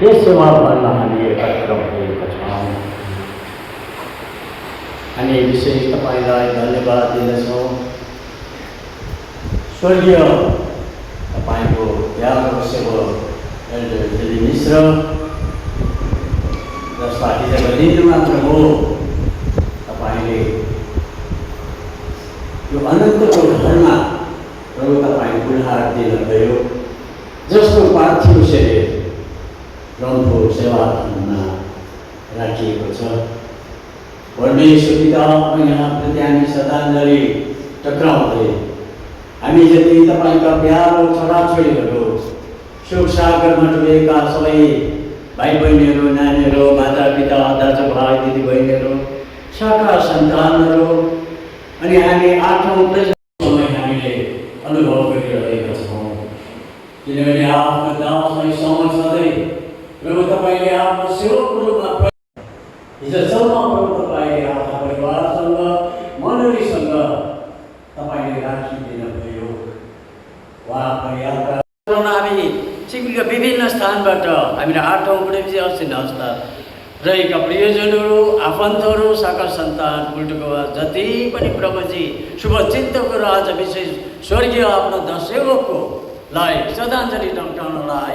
यस सेवा गर्न हामी एकत्र भएका छौँ। हामी विशेष तपाईँलाई धन्यवाद दिँदछौँ। स्वर्गीय तपाईँको प्यारो सेवक एल्डर दिदी मिश्र, जसलाई हिजोको दिन मात्र हो तपाईँले यो अनन्तको घरमा प्रभु तपाईँ पुनः दिनुभयो, जसको पार्थिव शरीर रङको सेवामा राखिएको छ। परमेश्वर पिता, यहाँ प्रति हामी श्रद्धाञ्जली टक्राउँदै हामी जति तपाईँका प्यारो छोराछोरीहरू शोक सागरमा डुबेका सबै भाइ बहिनीहरू, नानीहरू, माता पिता, दाजुभाइ दिदीबहिनीहरू, शाखा सन्तानहरू अनि हामी आठौँ समय हामीले अनुभव गरिरहेका छौँ। किनभने आफ्नो दासलाई सम्झँदै प्रभु तपाईँले आफ्नो सेवकको रूपमा हिजोसम्म प्रभु तपाईँले आफ्ना परिवारसँग, मण्डलीसँग तपाईँले राखिदिनुभयो। उहाँको यात्रा हामी सिक्किमका विभिन्न स्थानबाट हामीले 8औँ गुडेजी अस्थिन अवस्था रहेका प्रियजनहरू, आफन्तहरू, शाखा सन्तान, उल्टोको जति पनि प्रभुजी शुभचिन्तकहरू आज विशेष स्वर्गीय आफ्नो दशसेवकको लाई श्रद्धाञ्जली टक्राउनलाई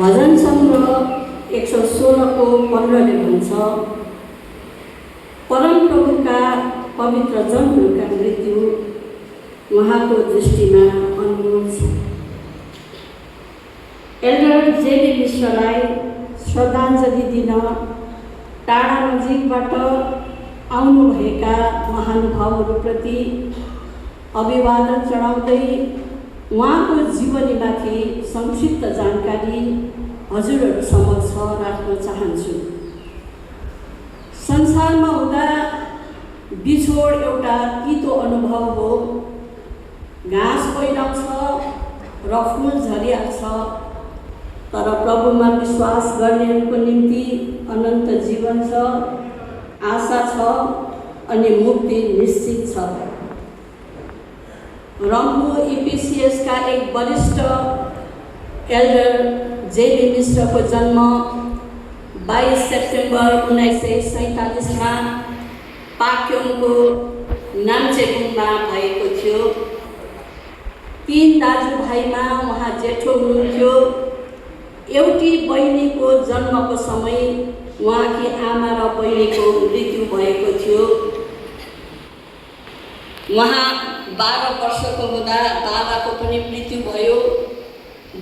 भजन सङ्ग्रह 116 को 15 ले भन्छ, परम प्रभुका पवित्र जनहरूका मृत्यु उहाँको दृष्टिमा अनमोल छ। एल्डर जेडी मिश्रलाई श्रद्धाञ्जली दिन टाढा नजिकबाट आउनुभएका महानुभावहरूप्रति अभिवादन चढाउँदै उहाँको जीवनीमाथि संक्षिप्त जानकारी हजुरहरू समक्ष राख्न चाहन्छु। संसारमा हुँदा बिछोड एउटा तितो अनुभव हो। घाँस पहिराउँछ र फुल झरिहाल्छ, तर प्रभुमा विश्वास गर्नेहरूको निम्ति अनन्त जीवन छ, आशा छ अनि मुक्ति निश्चित छ। रम्फू इपिसिएसका एक वरिष्ठ एल्डर जेबी मिश्रको जन्म 22 सेप्टेम्बर 1947 पाक्योङको नाम्चेबुङमा भएको थियो। 3 दाजुभाइमा उहाँ जेठो हुनुहुन्थ्यो। एउटी बहिनीको जन्मको समय उहाँकी आमा र बहिनीको मृत्यु भएको थियो। उहाँ 12 वर्षको हुँदा बाबाको पनि मृत्यु भयो।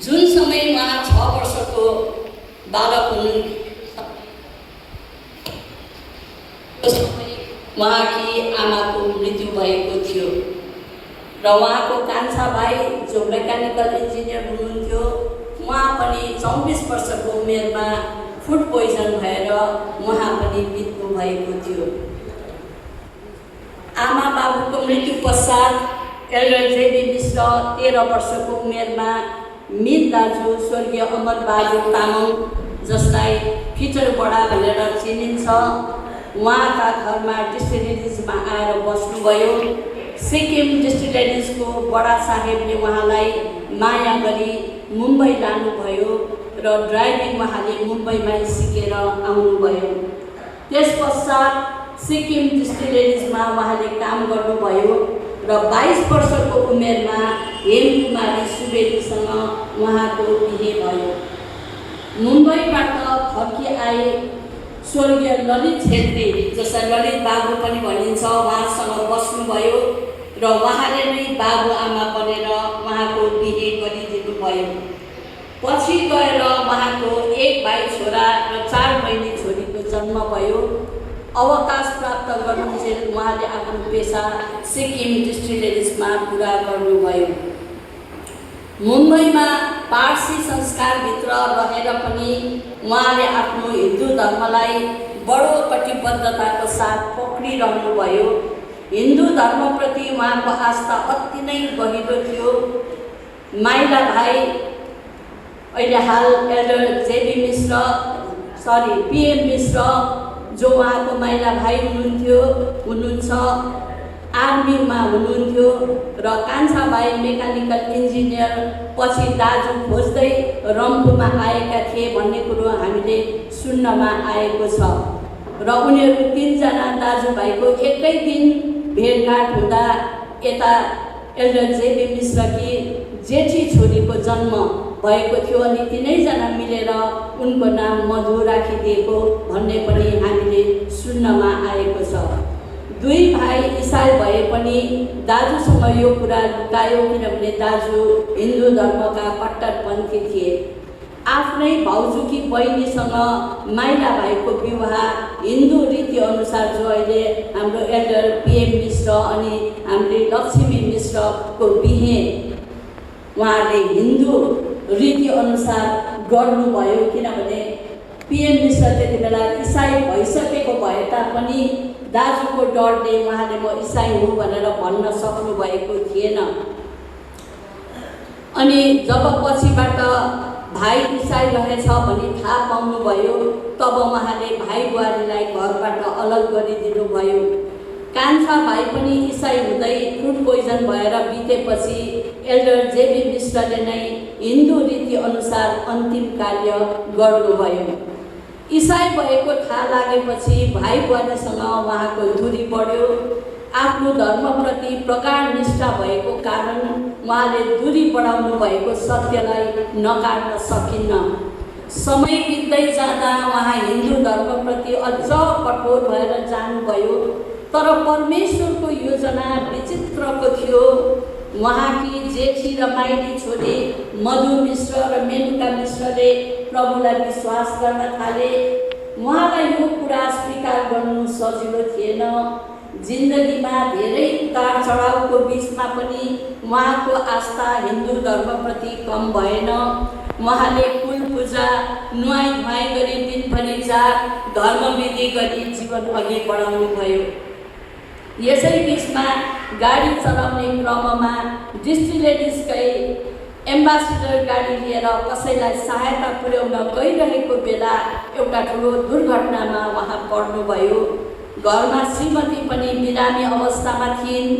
जुन समय उहाँ 6 वर्षको बालक हुनुहुन्थ्यो उहाँकी आमाको मृत्यु भएको थियो र उहाँको कान्छा भाइ जो मेकानिकल इन्जिनियर हुनुहुन्थ्यो उहाँ पनि 24 वर्षको उमेरमा फुड पोइजन भएर उहाँ पनि बित्नु भएको थियो। आमा बाबुको मृत्यु पश्चात एल्डर जेबी मिश्र 13 वर्षको उमेरमा मित दाजु स्वर्गीय अमर बहादुर तामाङ, जसलाई फिटर बडा भनेर चिनिन्छ, उहाँका घरमा डिस्टिलरिजमा आएर बस्नुभयो। सिक्किम डिस्टिलरिजको बडा साहेबले उहाँलाई माया गरी मुम्बई लानुभयो र ड्राइभिङ उहाँले मुम्बईमा सिकेर आउनुभयो। त्यस पश्चात सिक्किम डिस्टिलरिजमा उहाँले काम गर्नुभयो र 22 वर्षको उमेरमा हेमकुमारी सुवेदीसँग उहाँको बिहे भयो। मुम्बईबाट फर्की आए स्वर्गीय ललित छेत्री, जसलाई ललित बाबु पनि भनिन्छ, उहाँसँग बस्नुभयो र उहाँले नै बाबुआमा बनेर उहाँको बिहे गरिदिनुभयो। पछि गएर उहाँको 1 भाइ छोरा र 4 बहिनी छोरीको जन्म भयो। अवकाश प्राप्त गर्नुन्जेल उहाँले आफ्नो पेसा सिक्किम डिस्टिलरिजमा पुरा गर्नुभयो। मुम्बईमा पारसी संस्कारभित्र रहेर पनि उहाँले आफ्नो हिन्दू धर्मलाई बडो कटिबद्धताको साथ पक्रिरहनुभयो। हिन्दू धर्मप्रति उहाँको आस्था अति नै गहिरो थियो। माइला भाइ अहिले हाल एल्डर जेबी मिश्र पीएम मिश्र जो उहाँको माइला भाइ हुनुहुन्छ, आर्मीमा हुनुहुन्थ्यो र कान्छा भाइ मेकानिकल इन्जिनियर, पछि दाजु खोज्दै रम्फूमा आएका थिए भन्ने कुरो हामीले सुन्नमा आएको छ र उनीहरू 3 जना दाजुभाइको एकै दिन भेटघाट हुँदा यता एल्डर जेबी मिश्रकी जेठी छोरीको जन्म भएको थियो अनि तिनैजना मिलेर उनको नाम मधु राखिदिएको भन्ने पनि हामीले सुन्नमा आएको छ। 2 भाइ इसाई भए पनि दाजुसँग यो कुरा लुकायो, किनभने दाजु हिन्दू धर्मका कट्टरपन्थी थिए। आफ्नै भाउजूकी बहिनीसँग माइला भाइको विवाह हिन्दू रीतिअनुसार, जो अहिले हाम्रो एल्डर पीएम मिश्र अनि हाम्रो लक्ष्मी मिश्रको बिहे उहाँले हिन्दू रीतिअनुसार गर्नुभयो, किनभने पीएम मिश्र त्यति बेला इसाई भइसकेको भए तापनि दाजुको डरले उहाँले म इसाई हुँ भनेर भन्न सक्नुभएको थिएन। अनि जब पछिबाट भाइ इसाई रहेछ भनी थाहा पाउनुभयो, तब उहाँले भाइ बुहारीलाई घरबाट अलग गरिदिनुभयो। कान्छा भाइ पनि इसाई हुँदै फुड पोइजन भएर बितेपछि एल्डर जेबी मिश्रले नै हिन्दू रीतिअनुसार अन्तिम कार्य गर्नुभयो। इसाई भएको थाहा लागेपछि भाइ बुहारीसँग उहाँको दूरी बढ्यो। आफ्नो धर्मप्रति प्रगाढ निष्ठा भएको कारण उहाँले दूरी बढाउनु भएको सत्यलाई नकार्न सकिन्न। समय बित्दै जाँदा उहाँ हिन्दू धर्मप्रति अझ कठोर भएर जानुभयो। तर परमेश्वरको योजना विचित्रको थियो। उहाँकी जेठी र माइली छोरी मधु मिश्र र मेनुका मिश्रले प्रभुलाई विश्वास गर्न थाले। उहाँलाई यो कुरा स्वीकार गर्नु सजिलो थिएन। जिन्दगीमा धेरै उतार चढाउको बिचमा पनि उहाँको आस्था हिन्दू धर्मप्रति कम भएन। उहाँले कुल पूजा नुहाई धुवाई गरी दिनभरि जाप धर्मविधि गरी जीवन अघि बढाउनु भयो। यसै बिचमा गाडी चलाउने क्रममा डिस्टिलेरिजकै एम्बासिडर गाडी लिएर कसैलाई सहायता पुर्याउन गइरहेको बेला एउटा ठुलो दुर्घटनामा उहाँ पर्नुभयो। घरमा श्रीमती पनि बिरामी अवस्थामा थिइन्।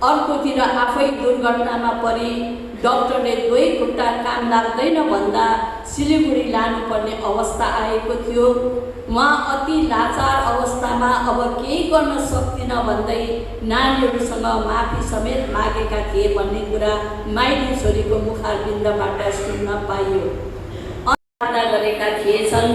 अर्कोतिर आफै दुर्घटनामा परि डाक्टरले दुवै खुट्टा काम लाग्दैन भन्दा सिलिगुडी लानुपर्ने अवस्था आएको थियो। उहाँ अति लाचार अवस्थामा अब केही गर्न सक्दिनँ भन्दै नानीहरूसँग माफी समेत मागेका थिए भन्ने कुरा माइली छोरीको मुखारबिन्दबाट सुन्न पाइयो। आशा गरेका थिएछन्,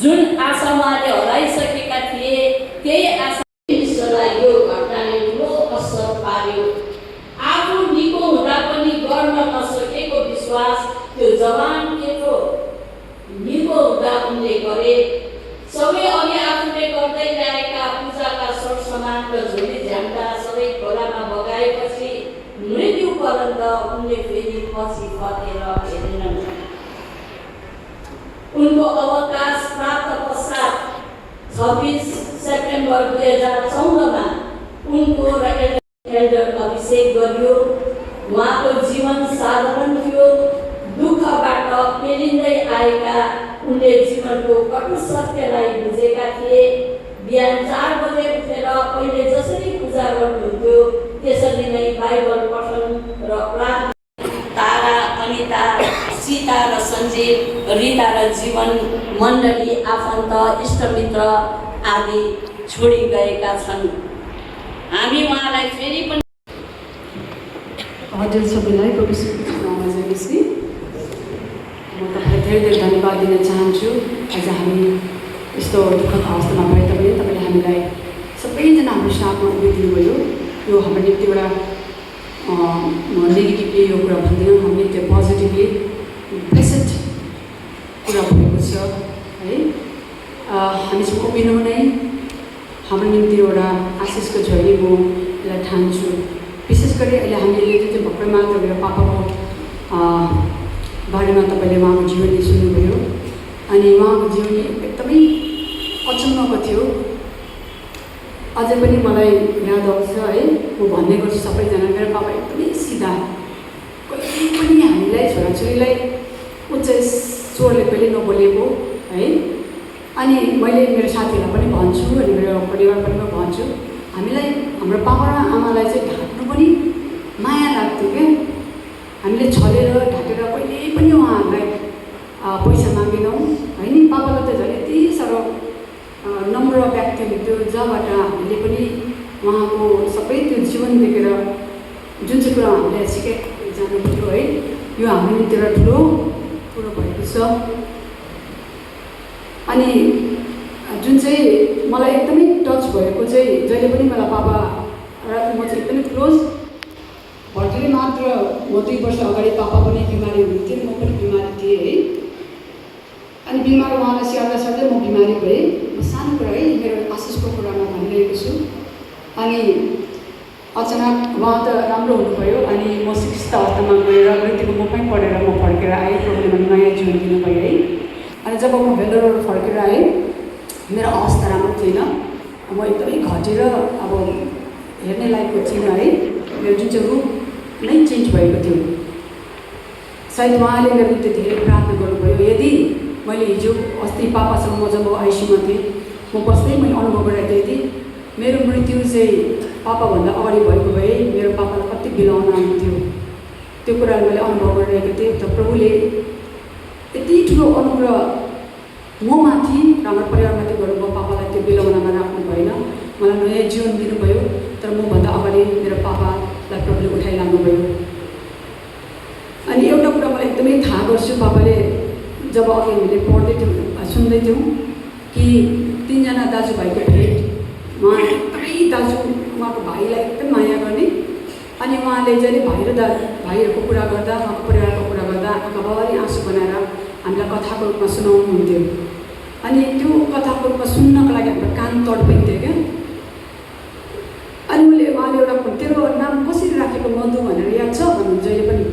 जुन आशा उहाँले हराइसकेका थिए त्यही आशा विश्वलाई यो घटनाले ठुलो असर पार्यो। आफू निको हुँदा पनि गर्न नसकेको विश्वास त्यो जवान केटो निको हुँदा उनले गरे। सबै अघि आफूले गर्दै ल्याएका पूजाका सरसामान र झोली झ्याम्टा सबै खोलामा बगाएपछि मृत्युपर्यन्त उनले फेरि पछि फर्केर हेरेनन्। उनको अवकाश प्राप्त पश्चात 26 सेप्टेम्बर 2014मा उनको एल्डर अभिषेक गरियो। उहाँको जीवन साधारण थियो। दुःखबाट पेलिँदै आएका उनले जीवनको कटु सत्यलाई बुझेका थिए। बिहान 4 बजे उठेर पहिले जसरी पूजा गर्नुहुन्थ्यो त्यसरी नै बाइबल पठन र प्रार्थना, तारा, अनिता, सीता र सञ्जीव, रिता र जीवन, मण्डली, आफन्त, इष्टमित्र आदि छोडी गएका छन्। हामी उहाँलाई फेरि पनि हजुर सबैलाई प्रभुमा जानेपछि म तपाईँलाई धेरै धेरै धन्यवाद दिन चाहन्छु। आज हामी यस्तो दुःखद अवस्थामा भए तापनि तपाईँले हामीलाई सबैजना हाम्रो साथमा उभिदिनुभयो। यो हाम्रो निम्ति एउटा नेगेटिभली यो कुरा भन्दैनौँ, हाम्रो निम्ति पोजिटिभली ब्लेस्ड कुरा भएको छ है। हामी चाहिँ उभिनु नै हाम्रो निम्ति एउटा आशिषको झोली म यसलाई ठान्छु। विशेष गरी अहिले हामीले जुन चाहिँ भर्खर मात्र मेरो पापाको बारेमा तपाईँले उहाँको जीवनी सुन्नुभयो अनि उहाँको जीवनी एकदमै अचम्मको थियो। अझै पनि मलाई याद आउँछ है, म भन्ने गर्छु सबैजना, मेरो पापा एकदमै सिधा, कहिले पनि हामीलाई छोराछोरीलाई उच्च स्वरले कहिले नबोलेको है। अनि मैले मेरो साथीहरूलाई पनि भन्छु अनि मेरो परिवार पनि म भन्छु, हामीलाई हाम्रो पापा र आमालाई चाहिँ ढाँट्नु पनि माया लाग्थ्यो क्या। हामीले छलेर ढाँटेर कहिले पनि उहाँहरूलाई पैसा मागेनौँ होइन। पापालाई त झन् यति साह्रो नम्र व्यक्ति हुन्थ्यो जहाँबाट हामीले पनि उहाँको सबै त्यो जीवन देखेर जुन चाहिँ कुरा हामीले सिकाइ जानुपर्थ्यो है, यो हाम्रो निम्ति एउटा ठुलो कुरो भएको छ। अनि जुन चाहिँ मलाई एकदमै टच भएको चाहिँ जहिले पनि मलाई पापा र म चाहिँ एकदमै क्लोज। भर्खरै मात्र म 2 वर्ष अगाडि पापा पनि बिमारी हुनुहुन्थ्यो, म पनि बिमारी थिएँ है। अनि बिमार उहाँलाई स्याहार्दा स्याहार्दै म बिमारी भएँ। म सानो कुरा है, मेरो आशिषको कुरामा भनिरहेको छु। अनि अचानक उहाँ त राम्रो हुनुभयो अनि म 6th अवस्थामा गएर मृत्युको मुखमै पढेर म फर्केर आएँ। प्रभुले नयाँ जीवन दिनुभयो है। अनि जब म भेलोर फर्केर आएँ मेरो अवस्था राम्रो थिएन, म एकदमै घटेर अब हेर्ने लायकको थिइनँ है। मेरो जुन चाहिँ रूप नै चेन्ज भएको थियो। सायद उहाँले मेरो निम्ति धेरै प्रार्थना गर्नुभयो। यदि मैले हिजो अस्ति पापासँग म जब आइसीयूमा थिएँ म बस्दै मैले अनुभव गरिरहेको थिएँ मेरो मृत्यु चाहिँ पापाभन्दा अगाडि भएको भए मेरो पापालाई कति बिलाउन आउँथ्यो, त्यो कुरालाई मैले अनुभव गरिरहेको थिएँ। त प्रभुले यति ठुलो अनुग्रह म माथि र हाम्रो परिवारमाथि गर्नुभयो। पापालाई त्यो बिलाउनमा राख्नु भएन, मलाई नयाँ जीवन दिनुभयो। तर मभन्दा अगाडि मेरो पापालाई प्रभुले उठाइलानुभयो। अनि एउटा कुरा मलाई एकदमै थाहा गर्छु, पापाले जब अघि हामीले पढ्दै थियौँ सुन्दै थियौँ कि 3 जना दाजुभाइको भेट, उहाँ एकदमै दाजु उहाँको भाइलाई एकदम माया गर्ने। अनि उहाँले जहिले भाइहरूको कुरा गर्दा उहाँको परिवारको कुरा गर्दा आँखाभरि आँसु बनाएर हामीलाई कथाको रूपमा सुनाउनुहुन्थ्यो। अनि त्यो कथाको रूपमा सुन्नको लागि हाम्रो कान तडपिन्थ्यो क्या। अनि उहाँले एउटा तेरो नाम कसरी राखेको मधु भनेर याद छ भन्नुहुन्छ जहिले पनि।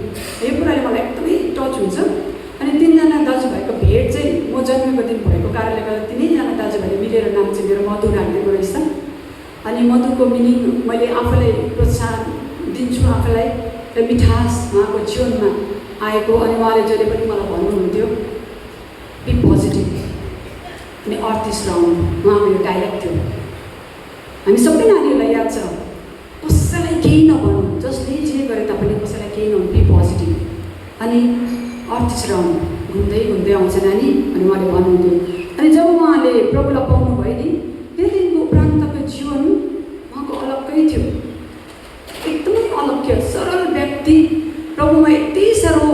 यो कुराले मलाई एकदमै टच हुन्छ। अनि 3 जना दाजुभाइको भेट चाहिँ म जन्मेको दिन भएको कारणले गर्दा 3 जना दाजुभाइले मिलेर नाम चाहिँ मेरो मधु राखिदिएको रहेछ। अनि मधुको मिनिङ मैले आफूलाई प्रोत्साहन दिन्छु आफूलाई र मिठास उहाँको जीवनमा आएको। अनि उहाँले जहिले पनि मलाई भन्नुहुन्थ्यो बी पोजिटिभ अनि अर्थ इज राउन्ड, उहाँको यो डायलग थियो। हामी सबै नानीहरूलाई याद छ, कसैलाई केही नभन्नु, जसले जे गरे तापनि कसैलाई केही नभन्नु, बी पोजिटिभ अनि अर्थ इज राउन्ड, घुम्दै घुम्दै आउँछ नानी, अनि उहाँले भन्नुहुन्थ्यो। अनि जब उहाँले प्रभुलाई पाउनुभयो नि, त्यो दिनको उपरान्तको जीवन उहाँको अलग्गै थियो, एकदमै अलग्गै सरल व्यक्ति, प्रभुमा यति साह्रो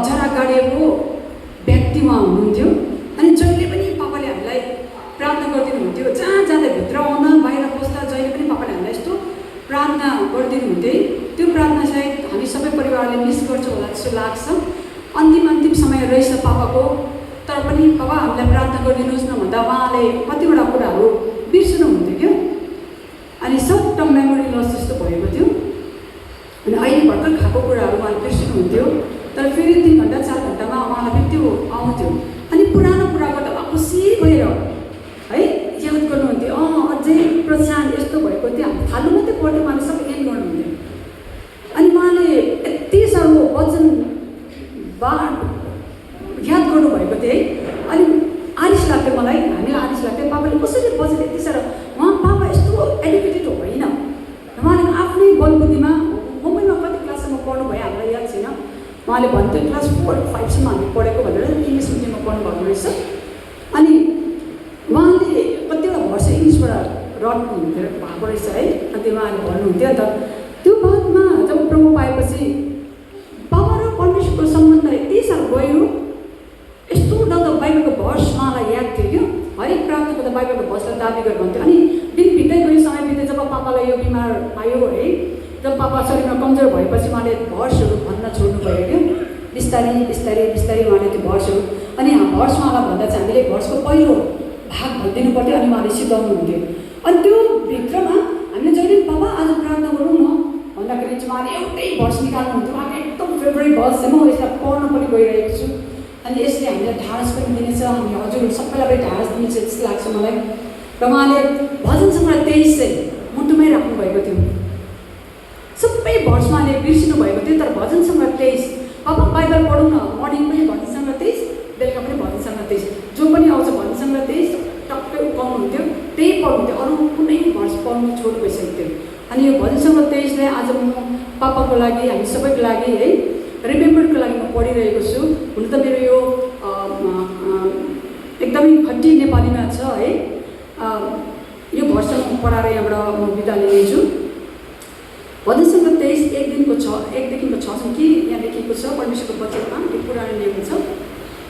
जरा गाडिएको व्यक्ति उहाँ हुनुहुन्थ्यो। अनि जहिले पनि पापाले हामीलाई प्रार्थना गरिदिनुहुन्थ्यो, जहाँ जाँदा भित्र आउँदा बाहिर बस्दा जहिले पनि पापाले हामीलाई यस्तो प्रार्थना गरिदिनुहुन्थ्यो। त्यो प्रार्थना सायद हामी सबै परिवारले मिस गर्छौँ होला जस्तो लाग्छ। अन्तिम समय रहेछ पापाको, तर पनि पापा हामीलाई प्रार्थना गरिदिनुहोस् न भन्दा उहाँले कतिवटा कुराहरू बिर्सिनुहुन्थ्यो क्या। अनि सर्ट टर्म मेमोरी लस जस्तो भएको थियो। अनि अहिले भर्खर खाएको कुराहरू उहाँले बिर्सिनुहुन्थ्यो, तर फेरि 3 घन्टा 4 घन्टामा उहाँलाई फेरि त्यो आउँथ्यो। अनि पुरानो कुराको त खुसी भएर है याद गर्नुहुन्थ्यो। अझै प्रोत्साहन यस्तो भएको थियो, हामी थाल्नु मात्रै पर्थ्यो, उहाँले सबै एड गर्नुहुन्थ्यो। अनि उहाँले यति साह्रो वचन याद गर्नुभएको थियो है। अनि आरिस लाग्थ्यो मलाई, हामीलाई आरिस लाग्थ्यो पापाले कसरी वचन यति साह्रो, उहाँ पापा यस्तो एडुकेटेड होइन, उहाँले आफ्नै बलबुद्धिमा मुम्बईमा कति क्लाससम्म पढ्नुभयो हामीलाई याद छैन। उहाँले भन्थ्यो क्लास 4-5सम्म हामी पढेको भनेर इङ्ग्लिस मिडियममा पढ्नुभएको रहेछ। अनि उहाँले कतिवटा वर्ष इङ्ग्लिसबाट रट्नुहुन्थ्यो भएको रहेछ है। अनि उहाँले भन्नुहुन्थ्यो। अन्त त्यो बादमा जब प्रभु पाएपछि बाबा र परमेश्वरको सम्बन्ध यति साह्रो गयो, यस्तो डल्दो बाइबलको भर्स उहाँलाई याद थियो क्या। हरेक प्रार्थनाको त बाइबलको भर्सलाई दाबी गरेर भन्थ्यो। अनि दिन बित्दै गयो, समय बित्दै, जब पापालाई यो बिमार आयो है, जब पापा शरीरमा कमजोर भएपछि उहाँले भर्सहरू भन्न छोड्नु भयो क्या। बिस्तारै बिस्तारै बिस्तारै उहाँले त्यो भर्सहरू, अनि भर्स उहाँलाई भन्दा चाहिँ हामीले भर्सको पहिलो भाग भनिदिनु पर्थ्यो, अनि उहाँले सिकाउनुहुन्थ्यो। अनि त्यो भित्रमा हामीले जहिले पापा आज प्रार्थना गरौँ न भन्दाखेरि चाहिँ उहाँले एउटै भर्स निकाल्नुहुन्थ्यो। उहाँको एकदम फेभरेट भर्स चाहिँ म यसलाई पढ्न पनि गइरहेको छु। अनि यसले हामीलाई ढाँस पनि दिनेछ, हामी हजुरहरू सबैलाई पनि ढाँस दिनेछ जस्तो लाग्छ मलाई। र उहाँले भजन सङ्ग्रह 23 चाहिँ मुटुमै राख्नुभएको थियो। सबै भर्स उहाँले बिर्सिनु भएको थियो, तर भजन सङ्ग्रह 23 पापा बाइबल पढौँ न, मर्निङ पनि भजन सङ्ग्रह 23, बेलुका पनि भजन सङ्ग्रह 23, जो पनि आउँछ भजन सङ्ग्रह 23 टक्कै उकाउनुहुन्थ्यो, त्यही पढ्नुहुन्थ्यो, अरू कुनै भर्स पढ्नु छोड्नु भइसकेको थियो। अनि यो भजन सङ्ग्रह 23लाई आज म पापाको लागि, हामी सबैको लागि है रिमेम्बरको लागि म पढिरहेको छु। हुन त मेरो यो एकदमै खट्टी नेपालीमा छ है। यो भर्समा पढाएर यहाँबाट म बिदा लिनेछु। भजन सङ्ग्रह 23 1देखिको 6सम्म के यहाँ लेखेको छ परमेश्वरको वचनमा, यो पुरानो नियम छ।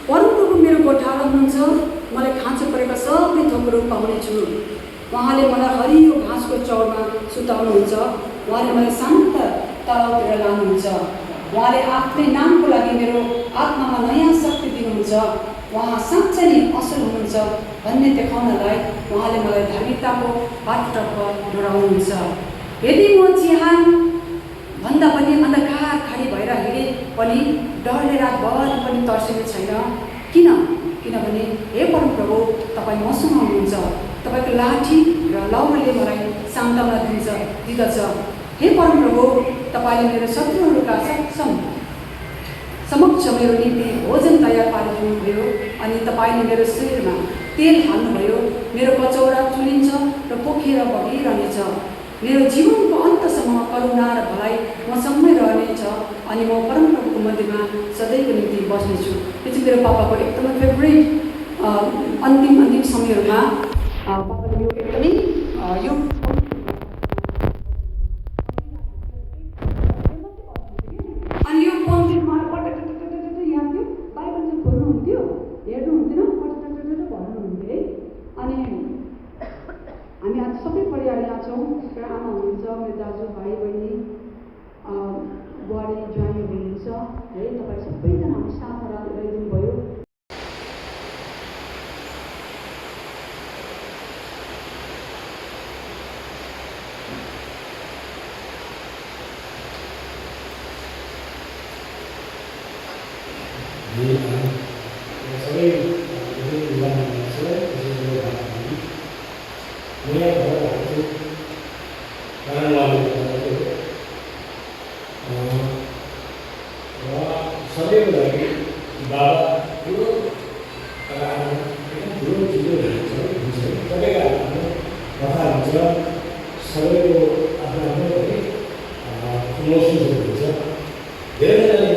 परमप्रभु मेरो गोठाला हुनुहुन्छ, मलाई खाँचो परेका सबै थोकहरू पाउनेछु। उहाँले मलाई हरियो घाँसको चौरमा सुताउनुहुन्छ, उहाँले मलाई शान्त तलाउतिर लानुहुन्छ, उहाँले आफ्नै नामको लागि मेरो आत्मामा नयाँ शक्ति दिनुहुन्छ, उहाँ साँच्चै नै असल हुनुहुन्छ भन्ने देखाउनलाई उहाँले मलाई धार्मिकताको बाटोतर्फ डोराउनुहुन्छ। यदि म चिहान भन्दा पनि अन्धकार खाली भएर हिँडे पनि डरले रातभर पनि तर्सिने छैन। किनभने हे परमप्रभु तपाईँ मसँग हुनुहुन्छ, तपाईँको लाठी र लौरोले मलाई सान्त्वना दिँदछ। हे परमप्रभु तपाईँले मेरो शत्रुहरूका समक्ष मेरो निम्ति भोजन तयार पारिदिनुभयो, अनि तपाईँले मेरो शरीरमा तेल हाल्नुभयो, मेरो कचौरा चुलिन्छ र पोखेर बगिरहनेछ। मेरो जीवनको अन्तसम्म करुणा र भलाइ मसँगै रहनेछ, अनि म परमप्रभुको मन्दिरमा सधैँको निम्ति बस्नेछु। यो चाहिँ मेरो पापाको एकदमै फेभरेट अन्तिम समयहरूमा पापाले यो एकदमै यो अनि यो पम्पमा पटक याद थियो, बाइबल चाहिँ खोल्नुहुन्थ्यो, हेर्नुहुन्थेन, पटक भन्नुहुन्थ्यो है। अनि हामी आज सबै परिवार यहाँ छौँ, मेरो आमा हुनुहुन्छ, मेरो दाजु भाइ बहिनी बुहारी ज्वाइँ हुनुहुन्छ है, तपाईँ सबैजना हामी साथमा रहिदिनु भयो। सबै सबैको लागि बाबा ठुलो ठुलो चिजहरू हुन्छ सबैको आफ्नो कथा हुन्छ सबैको आफ्नो आफ्नो इमोसन्सहरू हुन्छ धेरैजनाले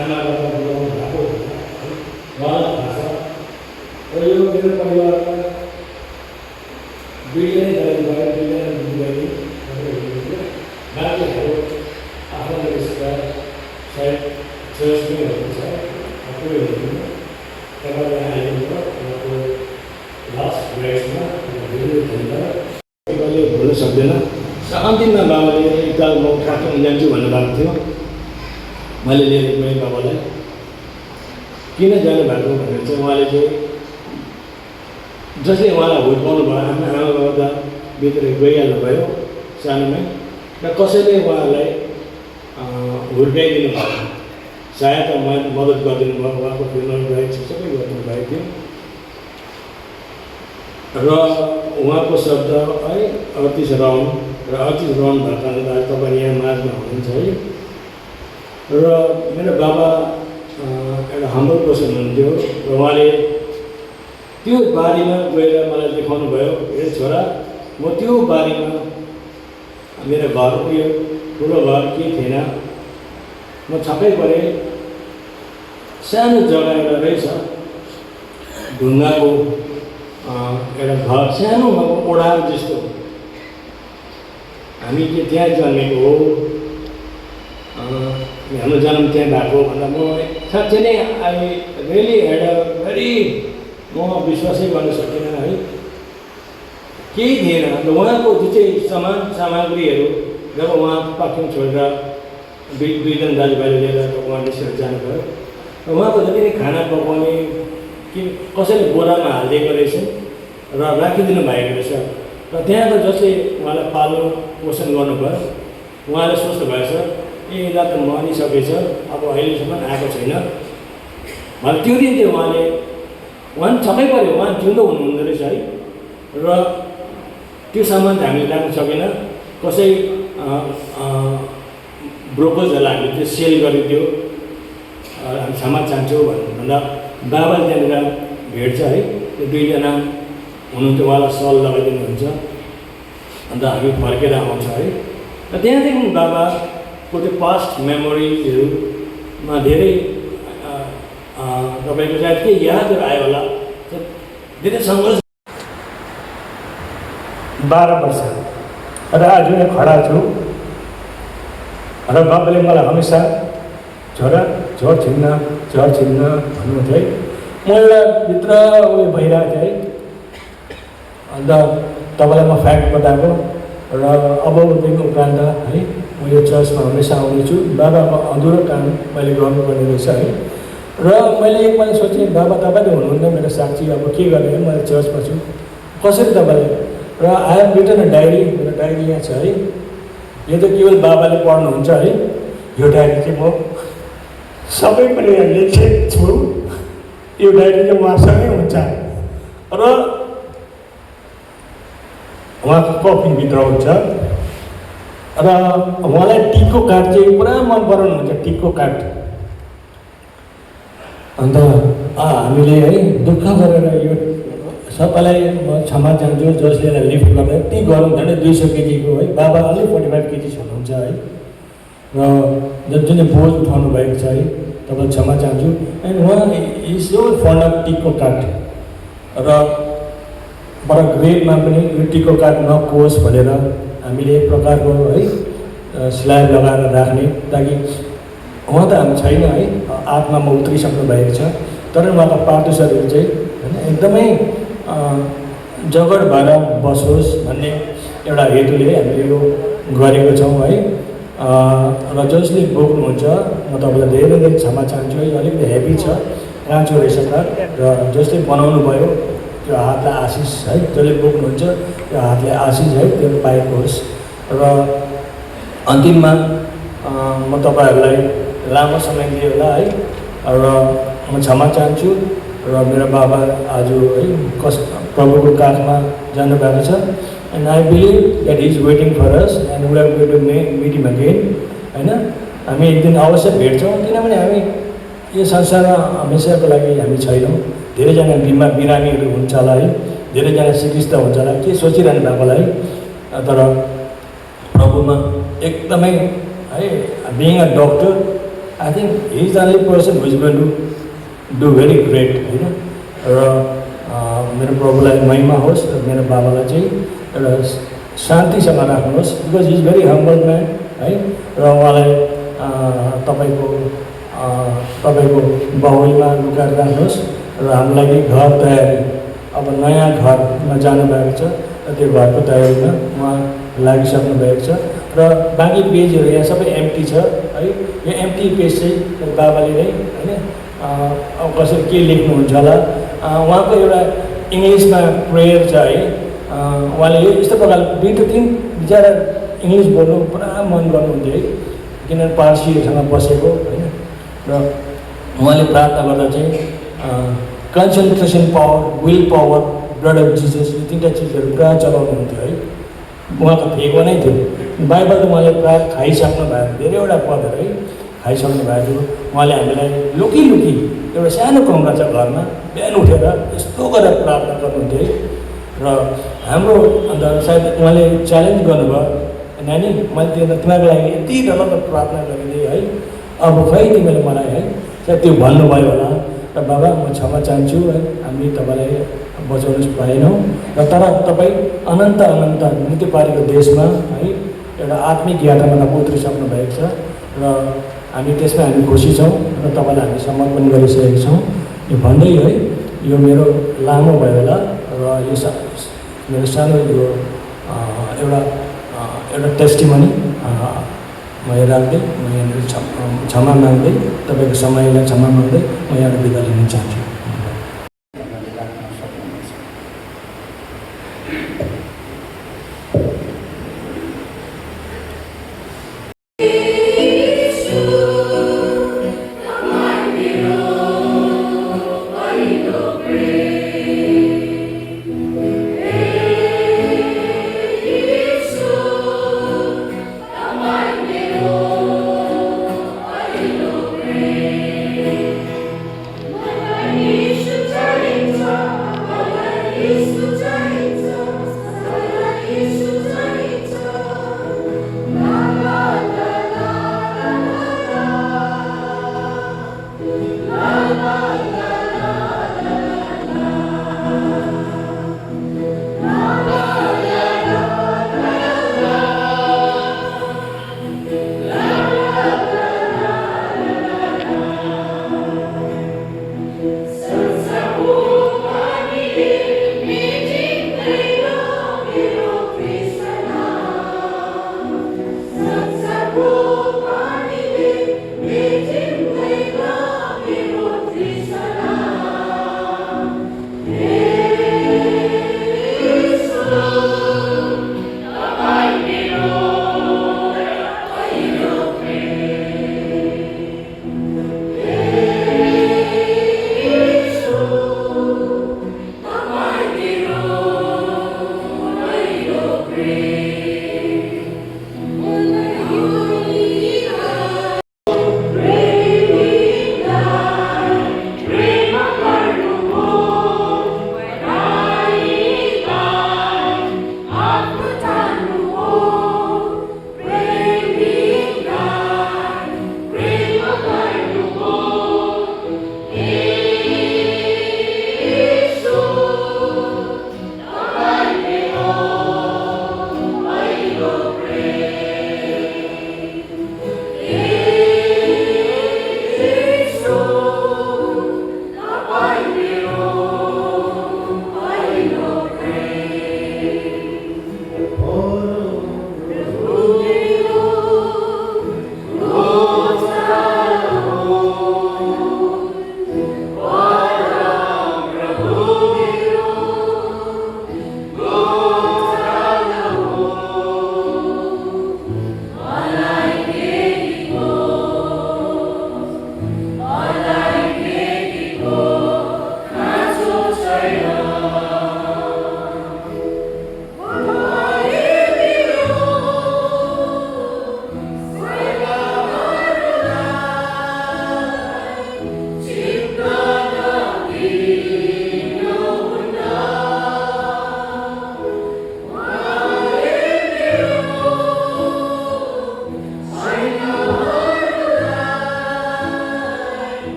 आमा बाबा बोलाउनु भएको हुन्छ उहाँलाई थाहा छ र यो मेरो परिवारमा दुईजना दाजुभाइ दुईजना दिदीबहिनी बाँकीहरू आफ्नो रिश्ता सायद चर्चमै हुनुहुन्छ आफै हुनुहुन्छ तपाईँले आइदिनु उहाँको लास्ट ग्रेसमा कहिले भुल्न सक्दैन र अन्तिममा बाबाले एकताल म काठमाडौँ जान्छु भन्नुभएको थियो मैले लिएर गएँ बाबालाई किन जानुभएको भनेर चाहिँ उहाँले चाहिँ जसले उहाँलाई हुर्काउनु भयो आफ्नो आमा बाबा भित्र गइहाल्नु भयो सानोमै र कसैले उहाँलाई हुर्काइदिनु भयो सहायता मद्दत गरिदिनु भयो उहाँको फ्युनरल राइट्स सबै गरिदिनु भएको थियो र उहाँको शब्द है अतिश रहन र अतिश रहन भएको कारणले आज तपाईँ यहाँ माझमा हुनुहुन्छ है र मेरो बाबा एउटा हम्बल पर्सन हुनुहुन्थ्यो र उहाँले त्यो बारीमा गएर मलाई देखाउनु भयो ए छोरा म त्यो बारीमा मेरो घर उयो ठुलो घर केही थिएन म छक्कै परेँ सानो जग्गा एउटा रहेछ ढुङ्गाको एउटा घर सानो ओडार जस्तो हामी चाहिँ त्यहाँ जन्मेको हो हाम्रो जन्म त्यहाँ भएको भन्दा म साँच्चै नै I really head a very म विश्वासै गर्न सकिनँ है केही थिएन र उहाँको जुन चाहिँ सामग्रीहरू जब उहाँ पाक्यौँ छोडेर दुईजना दाजुभाइले लिएर उहाँ निस्केर जानुभयो र उहाँको जति नै खाना पकाउने कि कसैले बोरामा हालिदिएको रहेछ र राखिदिनु भएको रहेछ र त्यहाँको जसले उहाँलाई पाल्नु पोषण गर्नुभयो उहाँले सोच्नु भएछ ए यता त मनिसकेछ अब अहिलेसम्म आएको छैन भने त्यो दिन चाहिँ उहाँ छक्कै पऱ्यो उहाँ जिउँदो हुनुहुँदो रहेछ है र त्यो सामान चाहिँ हामीले राख्न सकेन कसै ब्रोकर्सहरूलाई हामीले त्यो सेल गरिदियो हामी क्षमा चाहन्छौँ भन्दा बाबाले त्यहाँनिर भेट्छ है त्यो दुईजना हुनुहुन्थ्यो उहाँलाई सल लगाइदिनुहुन्छ अन्त हामी फर्केर आउँछ है र त्यहाँदेखि बाबाको त्यो पास्ट मेमोरिजहरूमा धेरै तपाईँको सायद के यादहरू आयो होला धेरै सङ्घर्ष 12 वर्ष र आज म खडा छु र बाबाले मलाई हमेसा छोरा झर छिन्न भन्नुहुन्थ्यो है मलाई भित्र उयो भइरहेको थियो है अन्त तपाईँलाई म फ्याक्ट बताएको र अबदेखि उपरान्त है म यो चर्चमा हमेसा आउनेछु बाबाको अधुरो काम मैले गर्नुपर्ने रहेछ है र मैले एकपल्ट सोचेँ बाबा तपाईँले हुनुहुन्न मेरो साक्षी अब के गर्ने मैले चर्चमा छु कसरी तपाईँले र I have written a diary मेरो डायरी यहाँ छ है यो त केवल बाबाले पढ्नुहुन्छ है यो डायरी चाहिँ म सबै पनि यहाँ लेखेको छु यो डायरी चाहिँ उहाँसँगै हुन्छ र उहाँको कपीभित्र हुन्छ र उहाँलाई टिकको काठ चाहिँ पुरा मन पराउनुहुन्छ टिकको काठ अन्त हामीले है दुःख गरेर यो सबैलाई म क्षमा चाहन्छु जसले लिफ्ट गर्दा यति गरम झन्डै 200 केजीको है बाबा अलि 45 केजी हुनुहुन्छ है र जुन चाहिँ बोझ उठाउनु भएको छ है तपाईँलाई क्षमा चाहन्छु एन्ड उहाँ इज सो फन्ड अफ टिकको काठ र बडा ग्रेडमा पनि यो टिकको काठ नकोस् भनेर हामीले एक प्रकारको है स्ल्याब लगाएर राख्ने ताकि उहाँ त हामी छैन है आत्मामा उत्रिसक्नु भएको छ तर उहाँको पार्टनरहरू चाहिँ होइन एकदमै जगड भएर बसोस् भन्ने एउटा हेतुले हामीले यो गरेको छौँ है र जसले बोक्नुहुन्छ म तपाईँलाई धेरै धेरै क्षमा चाहन्छु है अलिकति हेभी छ काँचो रहेछ र जसले बनाउनु भयो त्यो हातलाई आशिष है जसले बोक्नुहुन्छ त्यो हातलाई आशिष है त्यो पाएको होस् र अन्तिममा म तपाईँहरूलाई लामो समय दिएँ होला है र म क्षमा चाहन्छु र मेरो बाबा आज है प्रभुको काखमा जानुभएको छ and I believe that is waiting for us and we are going to meet him again होइन हामी एक दिन अवश्य भेट्छौँ, किनभने हामी यो संसारमा हमेसाको लागि हामी छैनौँ। धेरैजना बिरामीहरू हुन्छ होला है, धेरैजना सिकिस्त हुन्छ होला, के सोचिरहनु भएको होला है। तर प्रभुमा एकदमै है, being a doctor I think he is the only person who is going to do very great होइन। र मेरो प्रभुलाई महिमा होस् र मेरो बाबालाई चाहिँ एउटा शान्तिसँग राख्नुहोस्, because he is very humble man है। र उहाँलाई तपाईँको बाहुलीमा लुकाएर राख्नुहोस्। र हाम्रो लागि घर तयारी, अब नयाँ घरमा जानुभएको छ र त्यो घरको तयारीमा उहाँ लागिसक्नु भएको छ। र बाँकी पेजहरू यहाँ सबै एम्प्टी छ है। यो एम्प्टी पेज चाहिँ बाबाले नै होइन अब कसरी के लेख्नुहुन्छ होला। उहाँको एउटा इङ्ग्लिसमा प्रेयर छ है। उहाँले यस्तो प्रकारले 2 to 3 बिचरा इङ्ग्लिस बोल्नु पुरा मन गर्नुहुन्थ्यो है, किनभने पारसीहरूसँग बसेको होइन। र उहाँले प्रार्थना गर्दा चाहिँ concentration power, will power, blood of Jesus, यो 3टा चिजहरू पुरा चलाउनुहुन्थ्यो है। उहाँको थेगो नै थियो। बाइबल त उहाँले प्राय खाइसक्नु भएको, धेरैवटा पदहरू है खाइसक्नु भएको थियो। उहाँले हामीलाई लुकी एउटा सानो कमरा छ घरमा, बिहान उठेर यस्तो गरेर प्रार्थना गर्नुहुन्थ्यो है। र हाम्रो अन्त सायद उहाँले च्यालेन्ज गर्नुभयो, नानी मैले तिमीहरूको लागि यति डरलाग्दो प्रार्थना गरिदिएँ है, अब खै तिमीले मलाई है सायद त्यो भन्नुभयो होला। र बाबा म क्षमा चाहन्छु है, हामी तपाईँलाई बचाउनु पाएनौँ। र तर तपाईँ अनन्त मृत्यु पारेको देशमा है एउटा आत्मिक यात्रामा तपाईँ उत्रिसक्नु भएको छ। र हामी त्यसमा हामी खुसी छौँ र तपाईँलाई हामी समर्पण गरिसकेका छौँ। यो भन्दै है, यो मेरो लामो भयो होला र यो मेरो सानो यो एउटा टेस्टिमनी म यहाँ राख्दै, म यहाँनिर क्षमा माग्दै, तपाईँको समयलाई क्षमा माग्दै म यहाँबाट बिदा लिन चाहन्छु। Bye.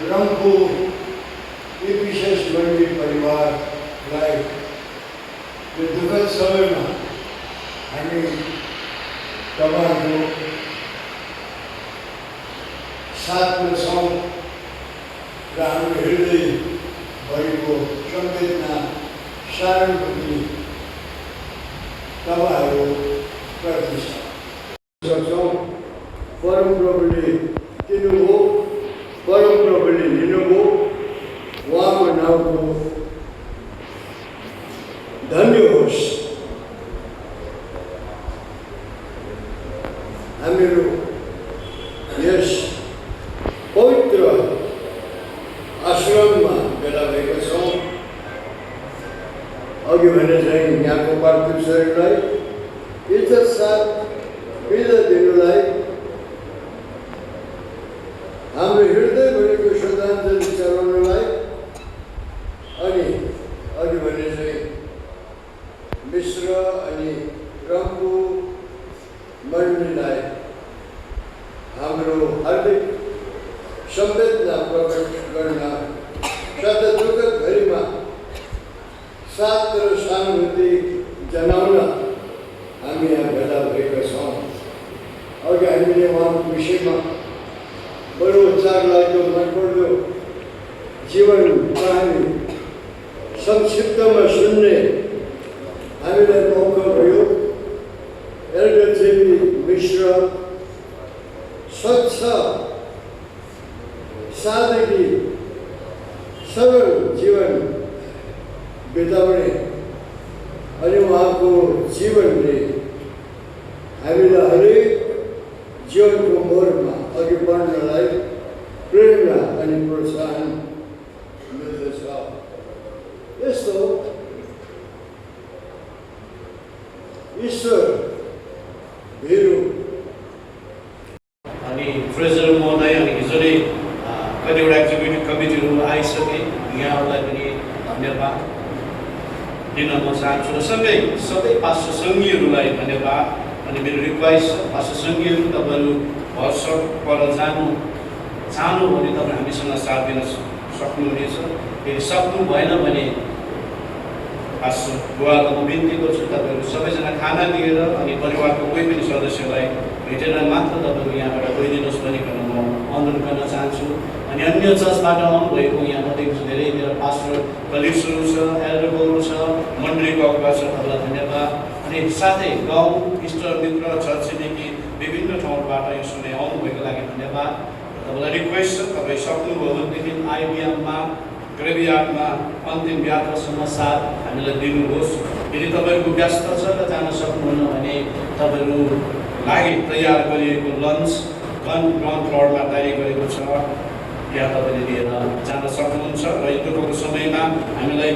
रङको यी विशेष मण्डी परिवारलाई यो दुःखद समयमा हामी तपाईँहरूको साथमा छौँ र हाम्रो हृदयभरिको संवेदना सहानुभूति तपाईँहरूप्रति सक्छौँ। परमप्रभुले दिनुभयो, परमप्रभुले लिनुभयो, उहाँको नाउँको धन्य होस्। हामीहरू यस पवित्र आश्रममा भेला भएका छौँ। अघि भने चाहिँ यहाँको पार्थिव शरीरलाई इज्जत साथ बिदा दिनुलाई हाम्रो हृदयभरिको श्रद्धाञ्जली चढाउनलाई अनि अघि भने चाहिँ मिश्र अनि रम्फू मण्डलीलाई हाम्रो हार्दिक संवेदना प्रकट गर्न साथै दुःखद घडीमा साथ र सहानुभूति जनाउन हामी यहाँ भेला भएका छौँ। अघि हामीले उहाँको विषयमा बडो चार लाग्दो मनपर्दो जीवन कहानी संक्षिप्तमा सुन्ने हामीलाई मौका भयो। एल्डर जेपी मिश्र स्वच्छ सादगी सरल जीवन बिताउने अनि उहाँको जीवनले हामीलाई हरेक जीवनको मोडमा अघि बढ्नलाई प्रेरणा अनि प्रोत्साहन मिल्दछ। यस्तो ईश्वर भिरु अनि ट्रेजर महोदय अनि हिजो नै कतिवटा एक्जिक्युटिभ कमिटीहरू आइसके, यहाँहरूलाई पनि धन्यवाद दिन म चाहन्छु र सँगै सबै पास्टर सङ्घीयहरूलाई धन्यवाद। अनि मेरो रिक्वेस्ट छ, पास्टर सङ्घीयहरू तपाईँहरू भरसक पर जानु चाहनु भने तपाईँ हामीसँग साथ दिन सक्नुहुनेछ। फेरि सक्नु भएन भने पास्टर बुवालाई म बिन्ती गर्छु तपाईँहरू सबैजना खाना दिएर अनि परिवारको कोही पनि सदस्यलाई भेटेर मात्र तपाईँहरू यहाँबाट गइदिनुहोस् भनिकन म अनुरोध गर्न चाहन्छु। अनि अन्य चर्चबाट आउनुभएको यहाँ देख्छु धेरै मेरो पास्टर कलिग्सहरू छ, एल्डरहरू छ, मण्डलीको अगुवा छ, तपाईँलाई धन्यवाद। अनि साथै गाउँ इष्ट मित्र चर्च छिमेकी विभिन्न ठाउँबाट यो समय आउनुभएको लागि धन्यवाद। तपाईँलाई रिक्वेस्ट छ, तपाईँ सक्नुभयो भनेदेखि आइबिएममा ग्रेभयार्डमा अन्तिम यात्रासम्म साथ हामीलाई दिनुहोस्। यदि तपाईँहरूको व्यस्त छ र जान सक्नुहुन्न भने तपाईँहरू लागि तयार गरिएको लन्च ग्राउन्ड फ्लोरमा तयारी गरेको छ, यहाँ तपाईँले लिएर जान सक्नुहुन्छ। र यो दुःखको समयमा हामीलाई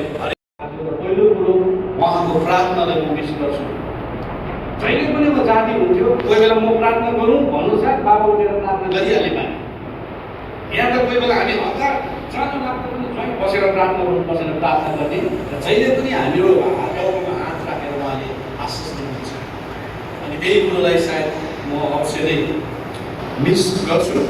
पहिलो कुरो उहाँको प्रार्थनालाई म मिस गर्छु। जहिले पनि म जाति हुन्थ्यो, कोही बेला म प्रार्थना गरौँ भन्नुसाथ बाबा उठेर प्रार्थना गरिहालेँ पाएँ। यहाँ त कोही बेला हामी हतार जानु लाग्दा पनि स्वयं बसेर प्रार्थना गर्नु, बसेर प्रार्थना गर्ने र जहिले पनि हाम्रो टाउकोमा हात राखेर उहाँले आशिष दिनुहुन्छ। अनि त्यही कुरोलाई सायद म अवश्य नै मिस गर्छु।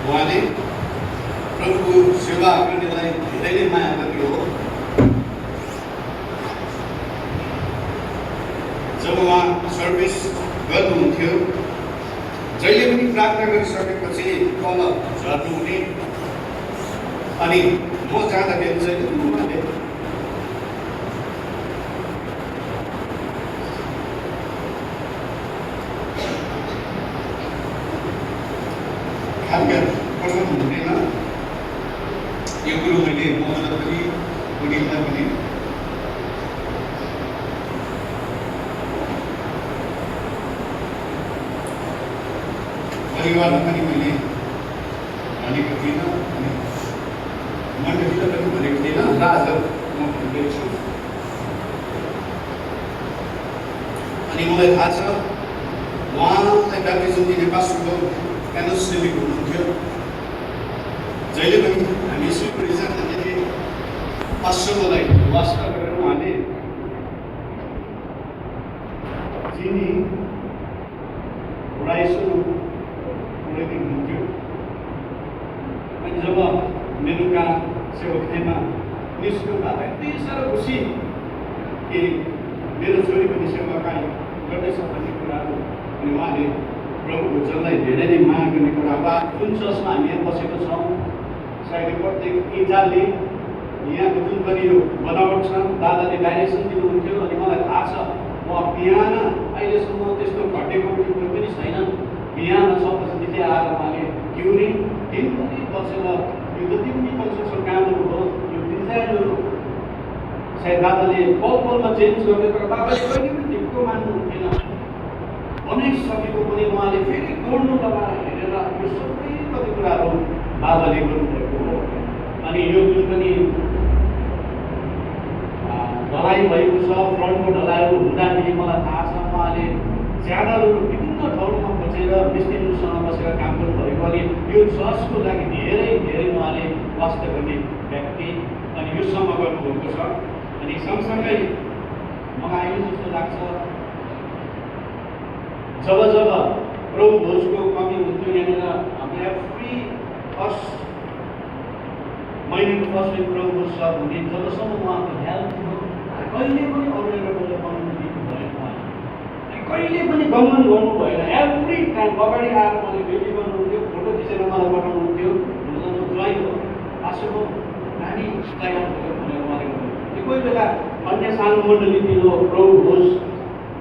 उहाँले प्रभुको सेवा गर्नेलाई धेरै नै माया गर्नु हो। जब उहाँ सर्भिस गर्नुहुन्थ्यो, जहिले पनि प्रार्थना गरिसकेपछि तल झर्नुहुने अनि म जाँदाखेरि चाहिँ उहाँले खालका पठाउनु हुँदैन। यो कुरो मैले मबाट पनि उनीहरूलाई पनि परिवारलाई पनि मैले भनेको थिइनँ अनि मण्डलीलाई पनि भनेको थिइनँ र आज म भन्दैछु। अनि मलाई थाहा छ म उहाँलाई ब्याप्टिजम दिने पास्टरको एनएस सेविक हुनुहुन्थ्यो। जहिले पनि हामी सिलगढी जाँदाखेरि पास्टरलाई वास्ता गरेर उहाँले चिनी राइसहरू पुऱ्याइदिनुहुन्थ्यो। अनि जब मेरो कहाँ सेवकमा निस्क्नु भएको यति साह्रो खुसी कि मेरो छोरी पनि सेवाकाई गर्दैछ भन्ने कुराहरू। अनि उहाँले प्रभुको जनलाई धेरै नै माया गर्ने कुरा। जुन चर्चमा हामी यहाँ बसेको छौँ, सायद प्रत्येक इँटाले यहाँको जुन पनि यो बनावट छ, दादाले डाइरेक्सन दिनुहुन्थ्यो। अनि मलाई थाहा छ म बिहान अहिलेसम्म त्यस्तो घटेको कोही पनि छैन। बिहान 6 बजीदेखि आएर उहाँले क्युरिङ दिनभरि बसेर यो जति पनि कन्स्ट्रक्सन कामहरू हो, यो डिजाइनहरू सायद दादाले पलमा चेन्ज गर्ने, तर बाबाले कहिले पनि ढिक्को मान्नुहुन्थेन। बनाइसकेको पनि उहाँले फेरि तोड्नु लगाएर हेरेर यो सबै कति कुराहरू बाबाले गर्नुभएको हो। अनि यो जुन पनि ढलाइ भएको छ, फ्रन्टको ढलाइहरू हुँदाखेरि मलाई थाहा छ उहाँले च्यादरहरू विभिन्न ठाउँमा बसेर मिस्त्रीहरूसँग बसेर काम गर्नुभएको। अनि यो चर्चको लागि धेरै धेरै उहाँले वास्ता गर्ने व्यक्ति अनि यो सम्म गर्नुभएको छ। अनि सँगसँगै मलाई अहिले जस्तो लाग्छ जब जब प्रभु भोजको कमी हुन्थ्यो यहाँनिर हाम्रो एभ्री फर्स्ट महिनाको फर्स्ट विक प्रभु भोज सब हुने, जबसम्म उहाँको हेल्थ थियो कहिले पनि अरूले बनाउनु दिनु भएन। कहिले पनि गमन गर्नु भएन। एभ्री टाइम अगाडि आएर मलाई भेटी गर्नुहुन्थ्यो, फोटो खिचेर मलाई पठाउनुहुन्थ्यो। ज्वाइन हो आशुको नानीलाई आउनुभयो भनेर उहाँले भन्नुहुन्थ्यो। कोही बेला अन्य सानो मण्डलीतिर प्रभु भोज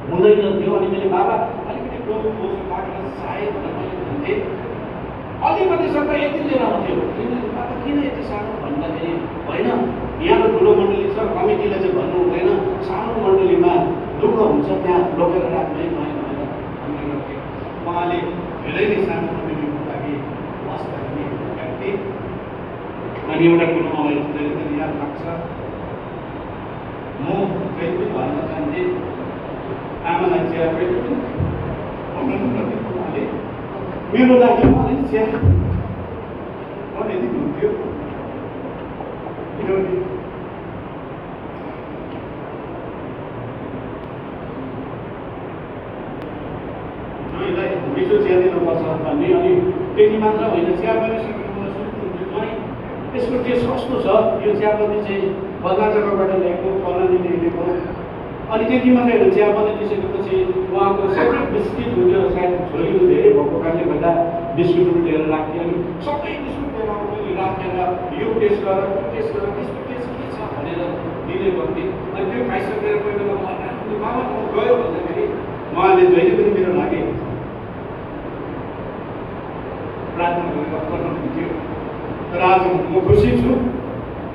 हुँदैन थियो। अनि मैले बाबा अलिकति प्रभु भोज काटेर सायद भनेर मैले भन्थेँ। अलिकति सबै यति लिएर आउँथ्यो। बाबा किन यति सानो भन्दाखेरि होइन, यहाँ त ठुलो मण्डली छ, कमिटीले चाहिँ भन्नु हुँदैन, सानो मण्डलीमा दुःख हुन्छ त्यहाँ लोकेर राख्नै भएन भनेर भन्नुहुन्थ्यो। उहाँले धेरै नै सानो मण्डलीको लागि वास्ता गर्ने व्यक्ति। अनि एउटा कुरो मलाई धेरै पनि याद लाग्छ, म कहिले पनि भन्न चाहन्थेँ आमालाई चिया कहिले पनि उहाँले मेरो लागि मलाई चिया बनाइदिनुहुन्थ्यो। किनभने जोइलाई मिठो चिया दिनुपर्छ भन्ने। अनि त्यति मात्र होइन, चिया बनाइसकेपछि मलाई सोध्नुहुन्थ्यो जोइ यसको टेस्ट कस्तो छ, यो चियापत्ती चाहिँ बल्ला जग्गाबाट ल्याएको, फलानीले ल्याएको। अनि त्यति मात्रै होइन, चिया बनाइदिइसकेपछि उहाँको सेपरेट बिस्किट हुन्थ्यो। सायद छोरीहरू धेरै भएको कारणले गर्दा बिस्कुटहरू लिएर राख्थ्यो। अनि सबै बिस्कुट लिएर आउँथ्यो, राखेर यो टेस्ट गर, त्यो टेस्ट गर, त्यसको टेस्ट के छ भनेर दिने गर्थेँ। अनि त्यो खाइसकेर कोही बेला बाबा गयो भन्दाखेरि उहाँले जहिले पनि मेरो लागि प्रार्थना गरेर गर्नुहुन्थ्यो। तर आज म खुसी छु,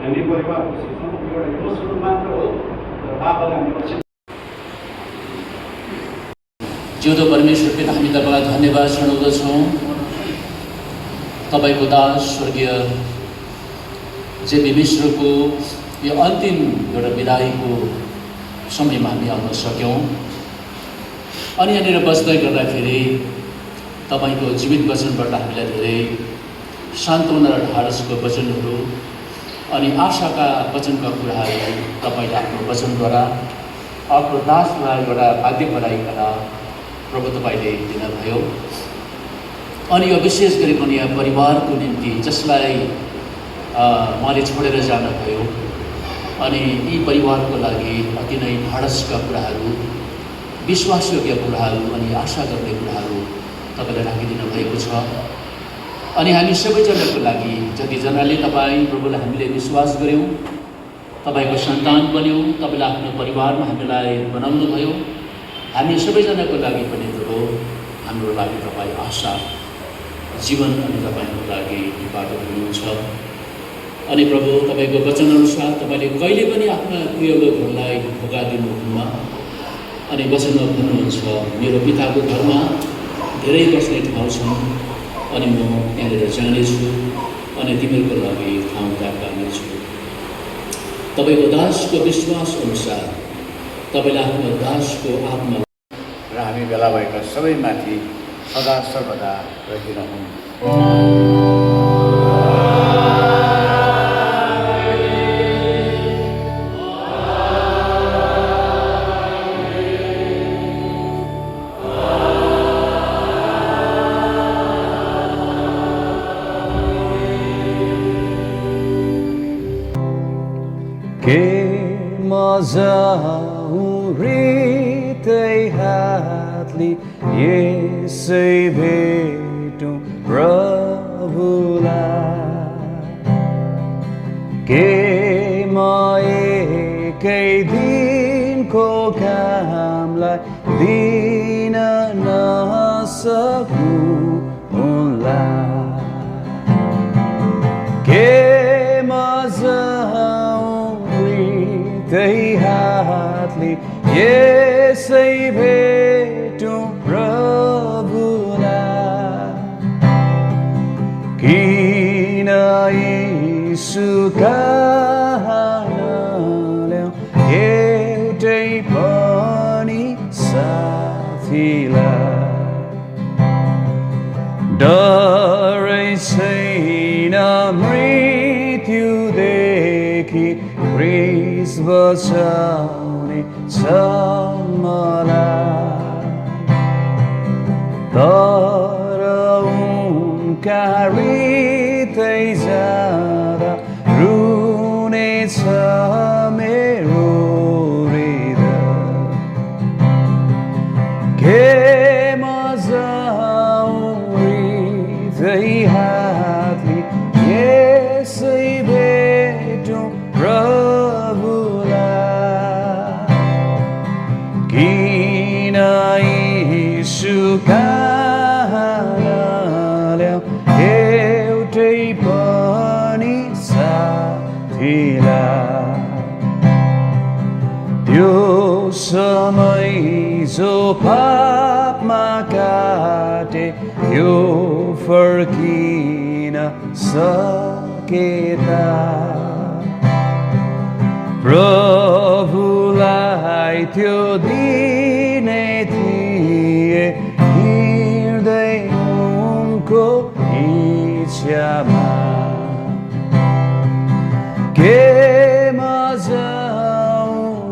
हामी परिवार खुसी छौँ। एउटा इमोसनल मात्र हो, तर बाबाले हामी जिउँदो परमेश्वर पिता, हामी तपाईँलाई धन्यवाद जनाउँदछौँ। तपाईँको दास स्वर्गीय जेबी मिश्रको यो अन्तिम एउटा विदाईको समयमा हामी आउन सक्यौँ। अनि यहाँनिर बस्दै गर्दाखेरि तपाईँको जीवित वचनबाट हामीलाई धेरै सान्त्वना र ढाडसको वचनहरू अनि आशाका वचनका कुराहरू तपाईँले आफ्नो वचनद्वारा आफ्नो दासलाई एउटा बाध्य बनाइकन प्रभु तपाईँले दिनुभयो। अनि यो विशेष गरिकन यहाँ परिवारको निम्ति जसलाई उहाँले छोडेर जानुभयो, अनि यी परिवारको लागि अति नै ढाडसका कुराहरू, विश्वासयोग्य कुराहरू अनि आशा गर्ने कुराहरू तपाईँले राखिदिनु भएको छ। अनि हामी सबैजनाको लागि जतिजनाले तपाईँ प्रभुलाई हामीले विश्वास गऱ्यौँ, तपाईँको सन्तान बन्यौँ, तपाईँले आफ्नो परिवारमा हामीलाई बनाउनु भयो, हामी सबैजनाको लागि पनि प्रभु हाम्रो लागि तपाईँ आशा जीवन अनि तपाईँको लागि बाटो हुनुहुन्छ। अनि प्रभु तपाईँको वचनअनुसार तपाईँले कहिले पनि आफ्ना प्रिय लोकहरूलाई धोका दिनुहुन्न। अनि वचनमा भन्नुहुन्छ, मेरो पिताको घरमा धेरै बस्ने ठाउँ छन्, अनि म त्यहाँनिर जानेछु अनि तिमीहरूको लागि ठाउँ तयार गर्नेछु। तपाईँको दासको विश्वास अनुसार तपाईँले आफ्नो दासको आत्मा हामी भेला भएका सबैमाथि सदा सर्वदा रहिरहौँ। के मजा उरिँदै हातले यसै भेटौँ प्रभुलाई। के म एकै दिनको कामलाई दिन नसकौँ उनलाई। के मजा हातले यसै भेटौँ प्रभुलाई। किन यीशु कहाँ नल्याउँ एउटै पनि साथीलाई। डरै छैन मृत्युदेखि क्रिस बचाउने छ मलाई। तर उनका हृदय जाँदा रुनेछ मेरो हृदय। के मजा हृदय हातले यसै भेटौँ प्रभुलाई। किन यीशु कहाँ नल्याउँ एउटै पनि साथीलाई। त्यो समय जो पापमा काटे त्यो फर्किन सके त प्रभुलाई त्यो दिने थिए हिँड्दै उनको इच्छामा। के मजा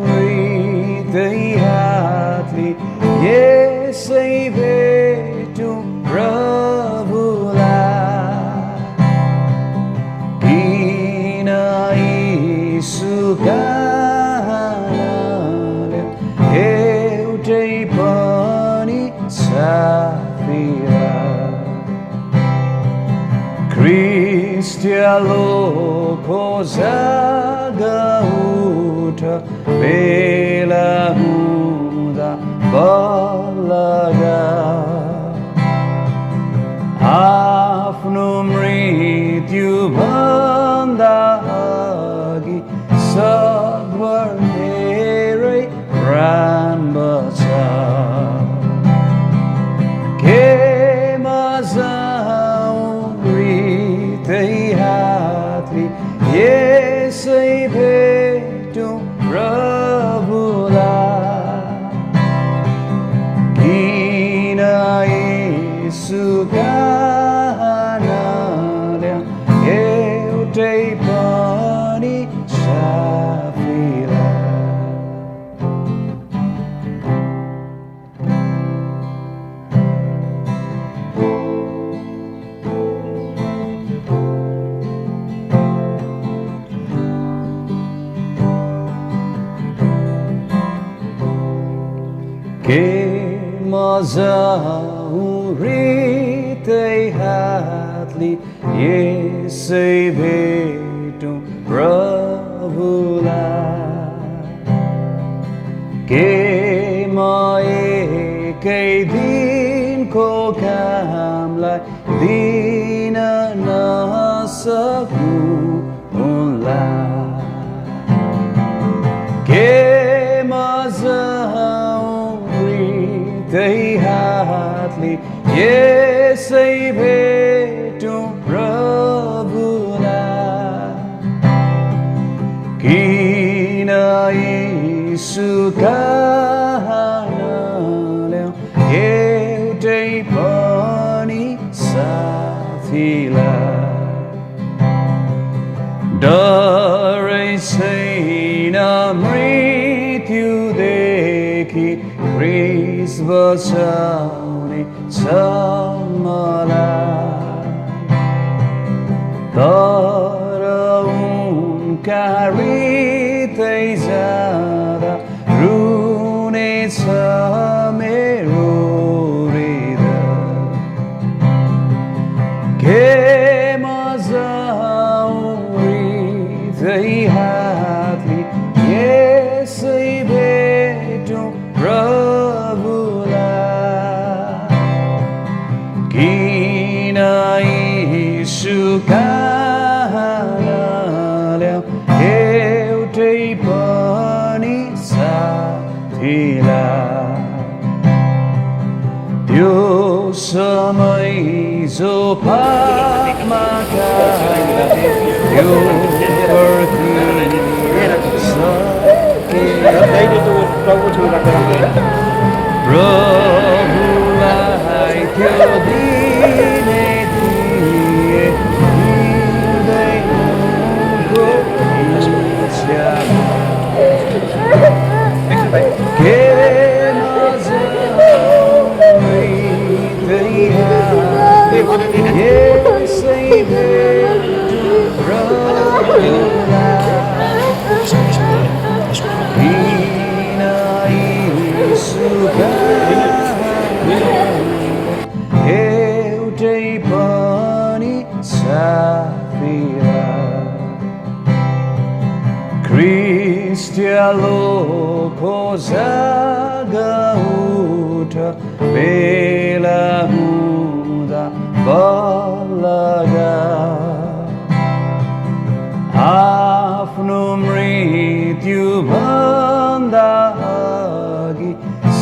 हृदय हातले यसै भेटौँ प्रभुलाई। किन यीशु कहाँ नल्याउँ एउटै पनि साथीलाई। क्रिस्टियालोको जागा उठ बेला हुँदा बलगा। आफ्नो मृत्यु भन्दा अघि सद्भर मेरै प्राण बचा। के मजा हृदय हातले यसै भेटौँ प्रभुलाई। किन यीशु कहाँ नल्याउँ एउटै पनि साथीलाई। के मजा हृदय हातले यसै भेटौँ प्रभुलाई। के म एकै दिनको कामलाई दिन नसकौँ उनलाई। के मजा हृदय हातले यसै भेटौँ प्रभुलाई। किन यीशु कहाँ नल्याउँ साथीलाई डरै छैन मृत्युदेखि क्रिस बचाउने छ मलाई तर उनका हृदय जाँदा रुनेछ मेरो हृदय के मजा हृदय हातले यसै भेटौँ प्रभुलाई किन यीशुका एउटै पनि साथीलाई त्यो समय जो पापमा काटे त्यो प्रभुलाई त्यो दिने थिए हृदयको इच्छामा के मजा यसै भेटौँ किन यीशुका एउटै पनि साथीलाई क्रिस्टियालोको जागा उठ बेला हुँदा बलगा आफ्नो मृत्युभन्दा अघि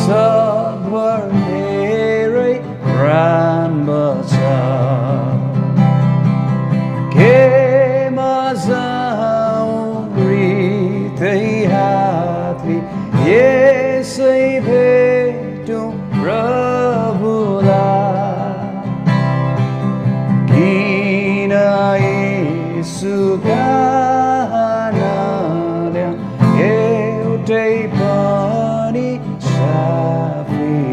सद्भर धेरै प्राण बचा के मजा हृदय हातले यसै भेटौँ प्रभुलाई किन यीशुका नाम एउटै पनि साथीलाई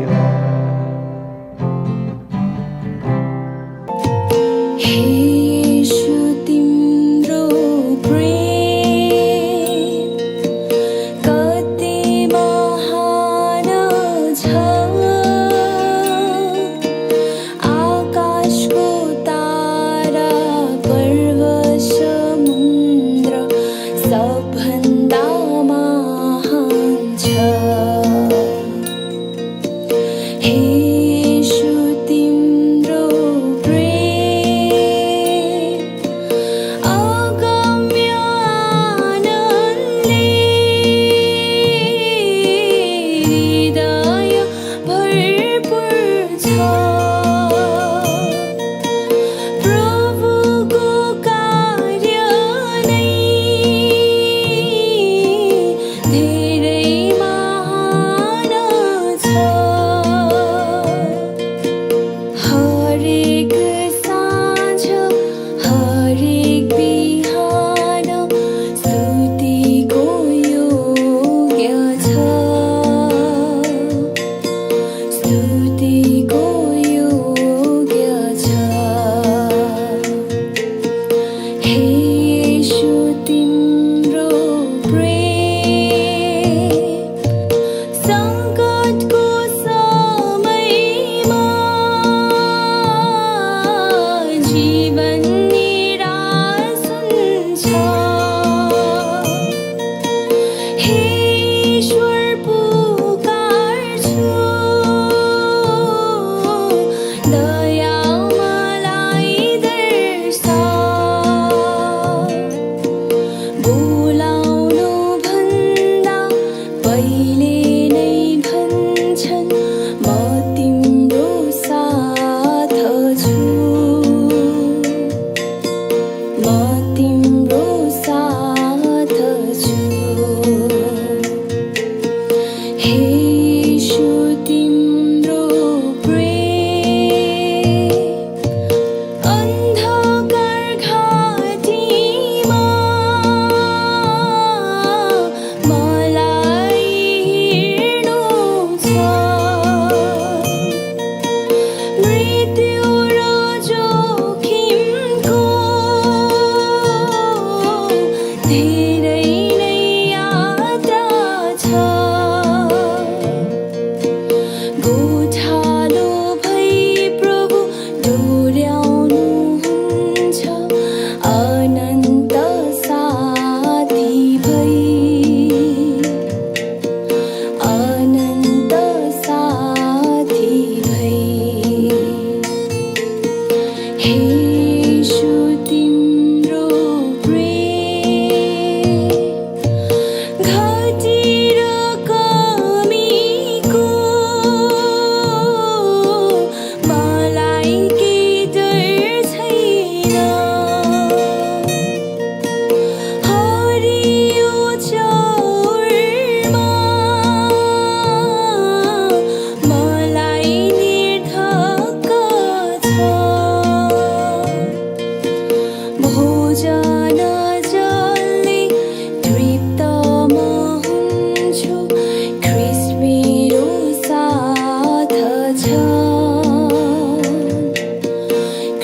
आकाशको तारा पर्वत समुद्र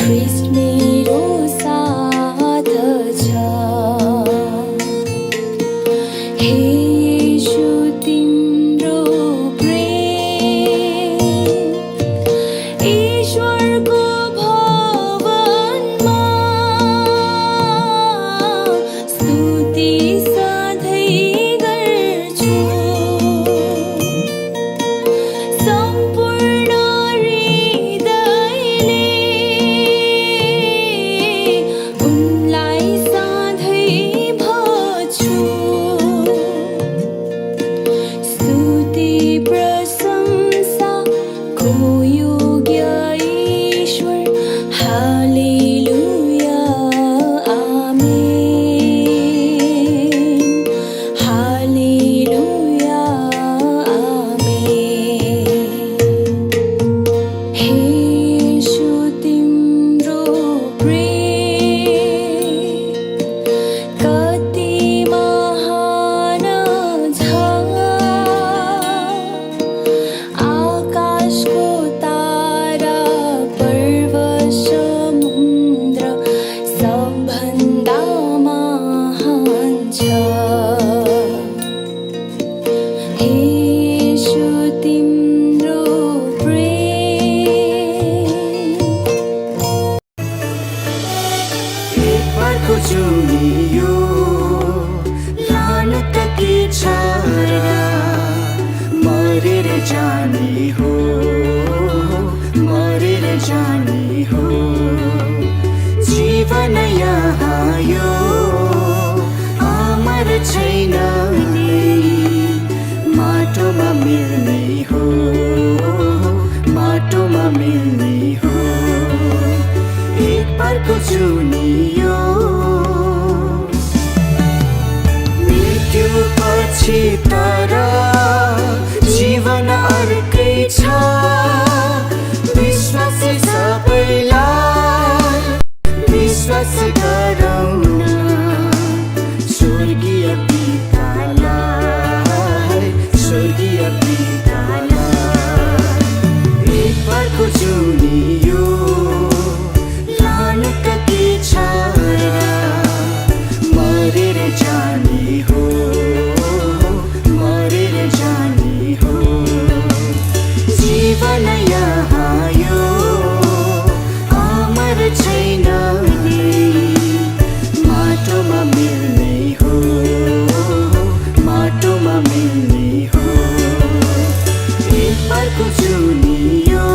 ख्रिस्ट मेरो साथ छ हे येशू तिम्रो प्रेम ईश्वरको भवनमा स्तुति सधैँ गर्छु सम्पूर्ण हृदयले उनलाई सधैँ भज्छु स्तुति प्रशंसाको योग्य ईश्वर हालेलुया आमेन हालेलुया आमेन हे येशू तिम्रो प्रेम कति महान छ आकाशको तारा पर्वत समुद्र सबभन्दा महान छ हे येशू तिम्रो प्रेम एक बारको जुनियो लानु त के छ र मरेर जाने हो मरेर जाने हो जीवन यहाँ यो अमर छैन नै माटोमा मिल्ने हो माटोमा मिल्ने हो एक बारको जुनियो मृत्यु पछि तर जीवन अर्कै छ विश्वासी सबैलाई विश्वास गराउन स्वर्गीय पितालाई स्वर्गीय पितालाई एक बारको जुनियो लानु त के छ र मरेर जाने हो मरेर जाने हो जीवन यहाँ यो अमर छैन नै माटोमा मिल्ने हो माटोमा मिल्ने हो एक बारको जुनियो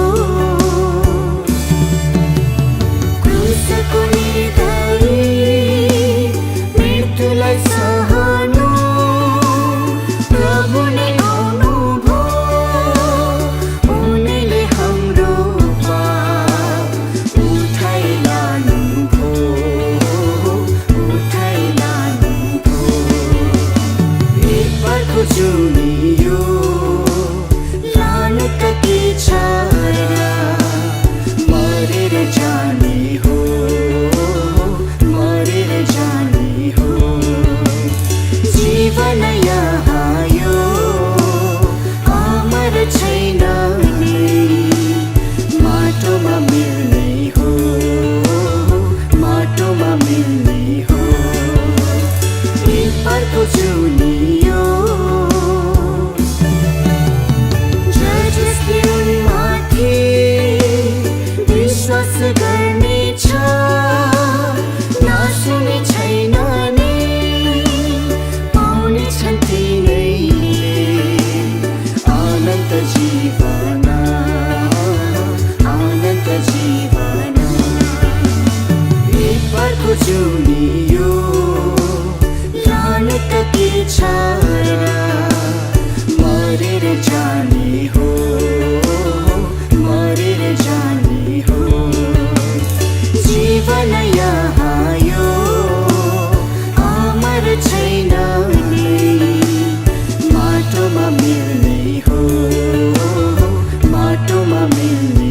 क्रुसको निधाई मृत्युलाई सहनु प्रभु नै आउनुभयो उनले हाम्रो पाप उठाइ लानुभयो उठाइ लानुभयो एक बारको जुनियो लानु त के छ र मरेर जाने हो मरेर जाने हो जीवन यहाँ यो अमर छैन नै माटोमा मिल्ने हो माटोमा मिल्ने हो एक बारको जुनियो जसले उनमाथि विश्वास गर्नेछ नासुने छैन नि पाउनेछन् तिनैले अनन्त जीवन अनन्त जीवन एक बारको जुनियो लानु त के छ र मरेर जाने हो मरेर जाने हो जीवन यहाँ यो अमर छैन नै माटोमा मिल्ने हो माटोमा मिल्ने